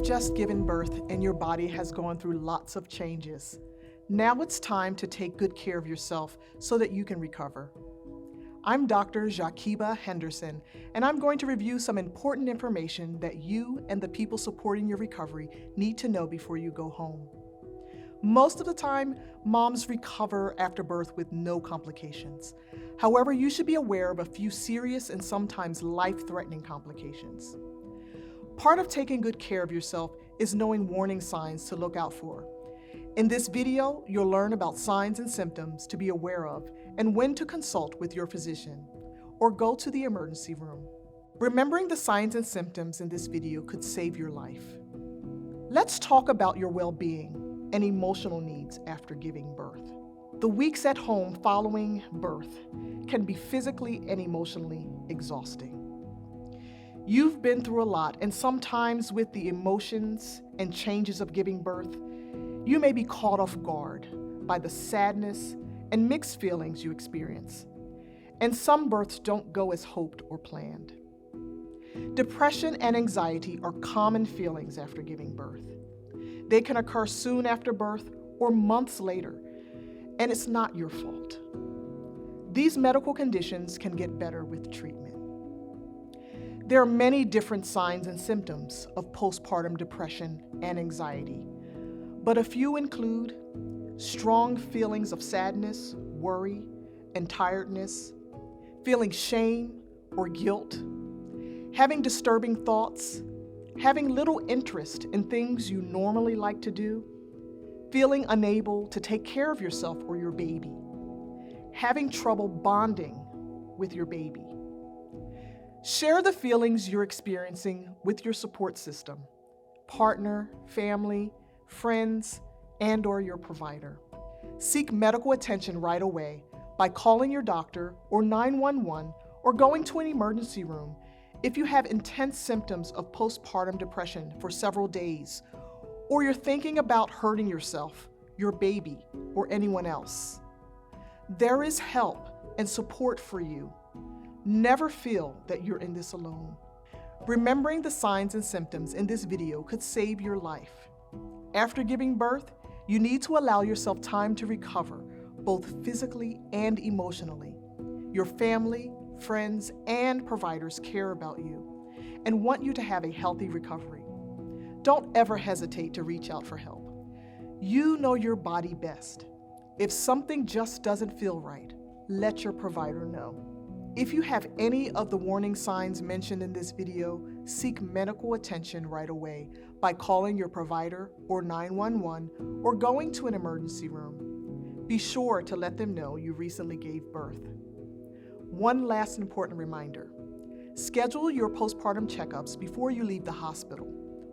You've just given birth and your body has gone through lots of changes. Now it's time to take good care of yourself so that you can recover. I'm Dr. Jaquiba Henderson, and I'm going to review some important information that you and the people supporting your recovery need to know before you go home. Most of the time, moms recover after birth with no complications. However, you should be aware of a few serious and sometimes life-threatening complications. Part of taking good care of yourself is knowing warning signs to look out for. In this video, you'll learn about signs and symptoms to be aware of and when to consult with your physician or go to the emergency room. Remembering the signs and symptoms in this video could save your life. Let's talk about your well-being and emotional needs after giving birth. The weeks at home following birth can be physically and emotionally exhausting. You've been through a lot, and sometimes with the emotions and changes of giving birth, you may be caught off guard by the sadness and mixed feelings you experience. And some births don't go as hoped or planned. Depression and anxiety are common feelings after giving birth. They can occur soon after birth or months later, and it's not your fault. These medical conditions can get better with treatment. There are many different signs and symptoms of postpartum depression and anxiety, but a few include strong feelings of sadness, worry, and tiredness, feeling shame or guilt, having disturbing thoughts, having little interest in things you normally like to do, feeling unable to take care of yourself or your baby, having trouble bonding with your baby. Share the feelings you're experiencing with your support system, partner, family, friends, and/or your provider. Seek medical attention right away by calling your doctor or 911 or going to an emergency room if you have intense symptoms of postpartum depression for several days, or you're thinking about hurting yourself, your baby, or anyone else. There is help and support for you. Never feel that you're in this alone. Remembering the signs and symptoms in this video could save your life. After giving birth, you need to allow yourself time to recover, both physically and emotionally. Your family, friends, and providers care about you and want you to have a healthy recovery. Don't ever hesitate to reach out for help. You know your body best. If something just doesn't feel right, let your provider know. If you have any of the warning signs mentioned in this video, seek medical attention right away by calling your provider or 911 or going to an emergency room. Be sure to let them know you recently gave birth. One last important reminder: schedule your postpartum checkups before you leave the hospital.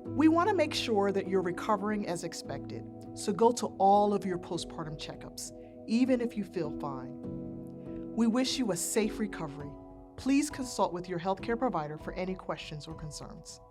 We want to make sure that you're recovering as expected, so go to all of your postpartum checkups, even if you feel fine. We wish you a safe recovery. Please consult with your healthcare provider for any questions or concerns.